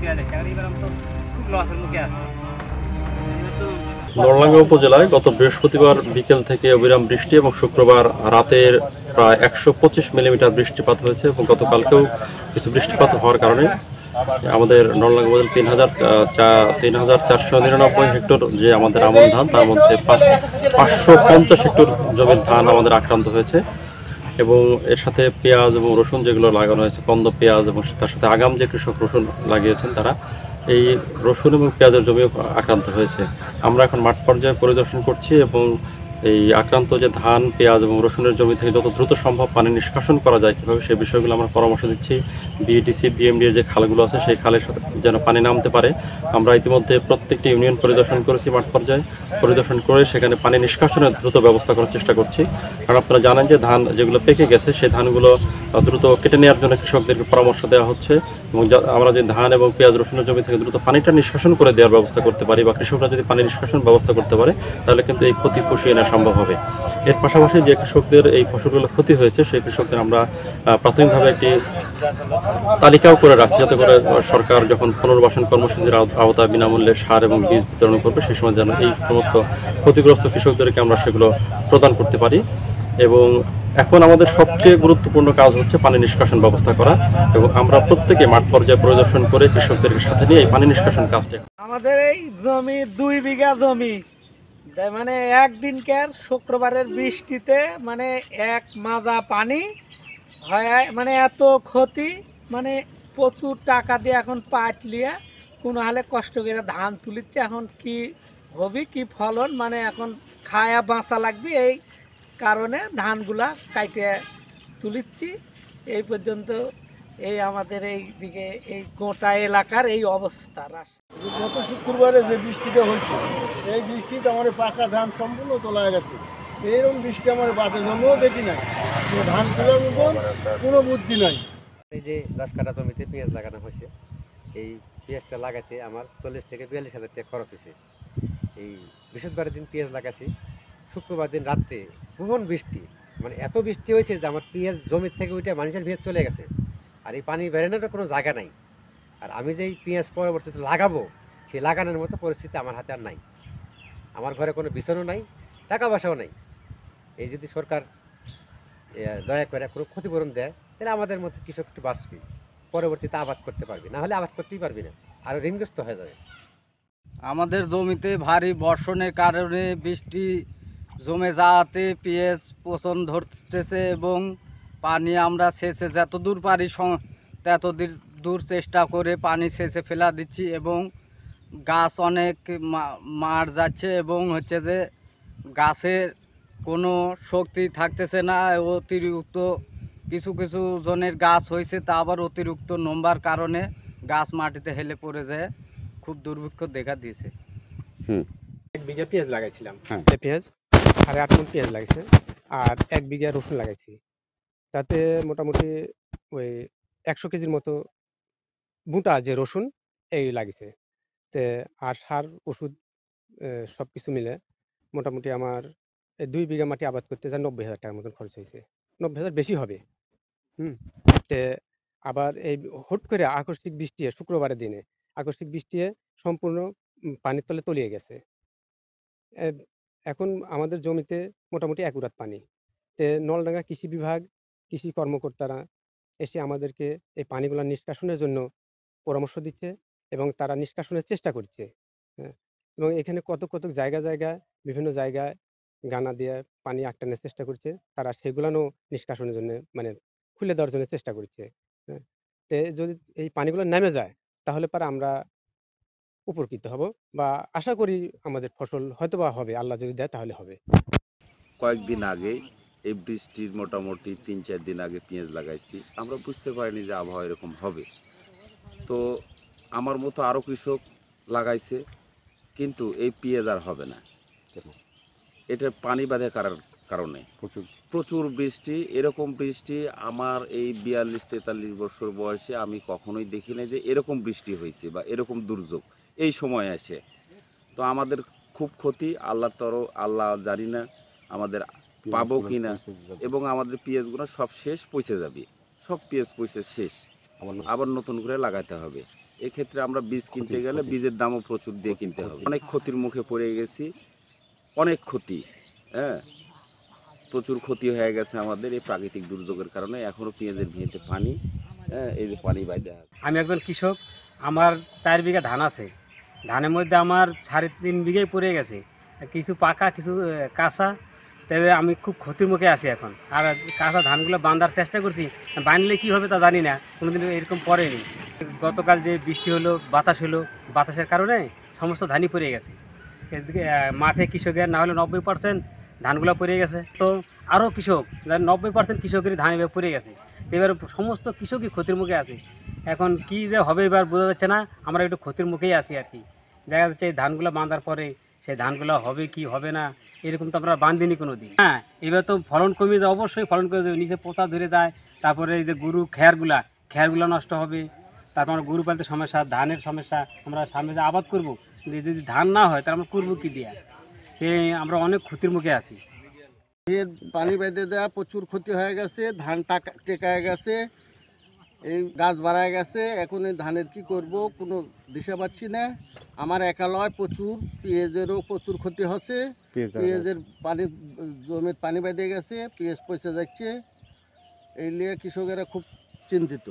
দেওয়া যাচ্ছে, আর এবার তো খুব লসের মুখে আছে। নলডাঙ্গা উপজেলায় গত বৃহস্পতিবার বিকেল থেকে অবিরাম বৃষ্টি এবং শুক্রবার রাতের প্রায় 125 মিলিমিটার বৃষ্টিপাত হয়েছে এবং গতকালকেও কিছু বৃষ্টিপাত হওয়ার কারণে আমাদের নলডাঙ্গা উপজেলা 3,499 হেক্টর যে আমাদের আমন ধান, তার মধ্যে 550 হেক্টর জমির ধান আমাদের আক্রান্ত হয়েছে এবং এর সাথে পেঁয়াজ এবং রসুন যেগুলো লাগানো হয়েছে, কন্দ পেঁয়াজ, এবং তার সাথে আগাম যে কৃষক রসুন লাগিয়েছেন তারা এই রসুন এবং পেঁয়াজের জমিও আক্রান্ত হয়েছে। আমরা এখন মাঠ পর্যায়ে পরিদর্শন করছি এবং এই আক্রান্ত যে ধান, পেঁয়াজ এবং রসুনের জমি থেকে যত দ্রুত সম্ভব পানি নিষ্কাশন করা যায় কীভাবে, সেই বিষয়গুলো আমরা পরামর্শ দিচ্ছি। বিএডিসি, বিএমডির যে খালগুলো আছে সেই খালের সাথে যেন পানি নামতে পারে। আমরা ইতিমধ্যে প্রত্যেকটি ইউনিয়ন পরিদর্শন করেছি, মাঠ পর্যায়ে পরিদর্শন করে সেখানে পানি নিষ্কাশনের দ্রুত ব্যবস্থা করার চেষ্টা করছি। কারণ আপনারা জানেন যে ধান যেগুলো পেকে গেছে সেই ধানগুলো দ্রুত কেটে নেওয়ার জন্য কৃষকদেরকে পরামর্শ দেওয়া হচ্ছে এবং আমরা যে ধান এবং পেঁয়াজ রসুনের জমি থেকে দ্রুত পানিটা নিষ্কাশন করে দেওয়ার ব্যবস্থা করতে পারি বা কৃষকরা যদি পানি নিষ্কাশন ব্যবস্থা করতে পারে তাহলে কিন্তু এই ক্ষতি পুষিয়ে নেওয়া সম্ভব হবে। এর পাশাপাশি যে কৃষকদের এই ফসলগুলো ক্ষতি হয়েছে সেই কৃষকদের আমরা প্রাথমিকভাবে একটি তালিকাও করে রাখছি, যাতে করে সরকার যখন পুনর্বাসন কর্মসূচির আওতায় বিনামূল্যে সার এবং বীজ বিতরণ করবে সেই সময় যেন এই সমস্ত ক্ষতিগ্রস্ত কৃষকদেরকে আমরা সেগুলো প্রদান করতে পারি। এবং এখন আমাদের সবচেয়ে গুরুত্বপূর্ণ কাজ হচ্ছে পানি নিষ্কাশন ব্যবস্থা করা এবং আমরা প্রত্যেকে মাঠ পর্যায়ে পরিদর্শন করে কৃষকদের সাথে নিয়ে এই পানি নিষ্কাশন কাজটা। আমাদের এই জমি 2 বিঘা জমি, মানে একদিনকার শুক্রবারের বৃষ্টিতে মানে এক মাজা পানি হয়, মানে এত ক্ষতি, মানে প্রচুর টাকা দিয়ে এখন পাট লিয়ে কোনো হালে কষ্ট করে ধান তুলিচ্ছে। এখন কি হবে, কি ফলন, মানে এখন খায়া বাঁচা লাগবে, এই কারণে ধানগুলা কাইটে তুলিচ্ছি। এই পর্যন্ত এই আমাদের এই দিকে এই গোটা এলাকার এই অবস্থা। গত শুক্রবারে যে বৃষ্টিটা হয়েছে এই বৃষ্টিতে আমার পাকা ধান সম্পূর্ণ তোলা গেছে। এইরকম বৃষ্টি আমার বাপের জন্মও দেখি নাই, ধান তোলার মতন কোনো বুদ্ধি নাই। এই যে 10 কাঠা জমিতে পেঁয়াজ লাগানো হয়েছে, এই পেঁয়াজটা লাগাতে আমার 40 থেকে 42 হাজার টাকা খরচ হয়েছে। এই বৃহস্পতিবারের দিন পেঁয়াজ লাগাছি, শুক্রবার দিন রাত্রে ভীষণ বৃষ্টি, মানে এত বৃষ্টি হয়েছে যে আমার পেঁয়াজ জমির থেকে ওইটা মানুষের ভেতর চলে গেছে, আর এই পানি বেরোনোর কোনো জায়গা নাই। আর আমি যে এই পেঁয়াজ পরবর্তীতে লাগাবো সেই লাগানোর মতো পরিস্থিতি আমার হাতে আর নাই। আমার ঘরে কোনো বিছানো নাই, টাকা পয়সাও নাই। এই যদি সরকার দয়া করে কোনো ক্ষতিপূরণ দেয় তাহলে আমাদের মতো কৃষক একটু বাঁচবে, পরবর্তীতে আবাদ করতে পারবে, না হলে আবাদ করতেই পারবি না, আরও ঋণগ্রস্ত হয়ে যাবে। আমাদের জমিতে ভারী বর্ষণের কারণে বৃষ্টি জমে যাওয়াতে পেঁয়াজ পচন ধরতেছে এবং পানি আমরা সেচে যত দূর পারি তত দূর চেষ্টা করে পানি সেচে ফেলা দিচ্ছি এবং গাছ অনেক মার যাচ্ছে এবং হচ্ছে যে গাছের কোনো শক্তি থাকতেছে না। অতিরিক্ত কিছু কিছু জনের গাছ হয়েছে, তা আবার অতিরিক্ত নম্বর কারণে গাছ মাটিতে হেলে পড়ে যায়, খুব দুর্ভিক্ষ দেখা দিয়েছে। 1 বিঘা পেঁয়াজ লাগাইছিলাম, পেঁয়াজ 8.5 মণ পেঁয়াজ লাগছে, আর 1 বিঘা রসুন লাগাইছি। তাতে মোটামুটি ওই 100 কেজির মতো বুটা যে রসুন এই লাগিছে। তে আর সার ওষুধ সব কিছু মিলে মোটামুটি আমার 2 বিঘা মাটি আবাদ করতে যা 90,000 টাকার মতন খরচ হয়েছে। 90,000 বেশি হবে। তে আবার এই হুট করে আকস্মিক বৃষ্টি, শুক্রবারের দিনে আকস্মিক বৃষ্টি সম্পূর্ণ পানির তলে তলিয়ে গেছে। এখন আমাদের জমিতে মোটামুটি একুরাত পানি। তে নলডাঙ্গা কৃষি বিভাগ, কৃষি কর্মকর্তারা এসে আমাদেরকে এই পানিগুলা নিষ্কাশনের জন্য পরামর্শ দিচ্ছে এবং তারা নিষ্কাশনের চেষ্টা করছে। হ্যাঁ, এবং এখানে কত জায়গায় বিভিন্ন জায়গায় গানা দিয়ে পানি আটকানোর চেষ্টা করছে। তারা সেগুলানও নিষ্কাশনের জন্য মানে খুলে দেওয়ার জন্য চেষ্টা করছে। হ্যাঁ, তে যদি এই পানিগুলো নেমে যায় তাহলে পরে আমরা উপকৃত হব বা আশা করি আমাদের ফসল হয়তোবা হবে, আল্লাহ যদি দেয় তাহলে হবে। কয়েকদিন আগে এই বৃষ্টির মোটামুটি 3-4 দিন আগে পেঁয়াজ লাগাইছি, আমরা বুঝতে পারিনি যে আবহাওয়া এরকম হবে। তো আমার মতো আরও কৃষক লাগাইছে, কিন্তু এই পেঁয়াজ আর হবে না। এটা পানি বাঁধে কারণে প্রচুর বৃষ্টি। এরকম বৃষ্টি আমার এই 42-43 বছর বয়সে আমি কখনোই দেখি নাই যে এরকম বৃষ্টি হয়েছে বা এরকম দুর্যোগ এই সময় আসে। তো আমাদের খুব ক্ষতি, আল্লাহ জানি না আমাদের পাবো কি না, এবং আমাদের পেঁয়াজগুলো সব শেষ, পচে যাবে, সব পেঁয়াজ পচে শেষ, আবার নতুন করে লাগাতে হবে। এক্ষেত্রে আমরা বীজ কিনতে গেলে বীজের দামও প্রচুর দিয়ে কিনতে হবে। অনেক ক্ষতির মুখে পড়ে গেছি, অনেক ক্ষতি, হ্যাঁ, প্রচুর ক্ষতি হয়ে গেছে আমাদের এই প্রাকৃতিক দুর্যোগের কারণে। এখনও পেঁয়াজের ভিড়তে পানি, হ্যাঁ, এই যে পানি বাইরে আছে। আমি একজন কৃষক, আমার 4 বিঘা ধান আছে। ধানের মধ্যে আমার 3.5 বিঘাই পড়ে গেছে, কিছু পাকা কিছু কাঁচা। তবে আমি খুব ক্ষতির মুখে আছি এখন। আর কাঁচা ধানগুলো বাঁধার চেষ্টা করছি, বাঁধলে কী হবে তা জানি না, কোনোদিন এরকম পড়েনি। গতকাল যে বৃষ্টি হলো, বাতাস হলো, বাতাসের কারণে সমস্ত ধানই পড়ে গেছে। এদিকে মাঠে কৃষকের না হলে 90% ধানগুলো পড়ে গেছে। তো আরও কৃষক 90% কৃষকেরই ধান এবার পড়ে গেছে। তো এবার সমস্ত কৃষকই ক্ষতির মুখে আছে। এখন কি যে হবে এবার বোঝা যাচ্ছে না, আমরা একটু ক্ষতির মুখেই আছি আর কি। দেখা যাচ্ছে এই ধানগুলো বাঁধার পরে সেই ধানগুলো হবে কি হবে না, এরকম তো আমরা বাঁধিনি কোনো দিন। হ্যাঁ, এবার তো ফলন কমে যায়, অবশ্যই ফলন কমে যাবে, নিচে পোঁচা ধরে যায়। তারপরে এই যে গরু খেয়ারগুলো নষ্ট হবে। তারপর আমরা গরু পালতে সমস্যা, ধানের সমস্যা। আমরা সামনে যে আবাদ করবো, যদি ধান না হয় তাহলে আমরা করবো কী দিয়ে? সে আমরা অনেক ক্ষতির মুখে আছি। পানি বেঁধে দেওয়া প্রচুর ক্ষতি হয়ে গেছে, ধান টেকায় গেছে, এই গাছ বাড়ায় গেছে। এখন এই ধানের কি করব কোনো দিশা পাচ্ছি না। আমার একালয় প্রচুর পেঁয়াজেরও প্রচুর ক্ষতি হচ্ছে। পেঁয়াজের পানি জমির পানি বেঁধে গেছে, পেঁয়াজ পচে যাচ্ছে। এই নিয়ে কৃষকেরা খুব চিন্তিত।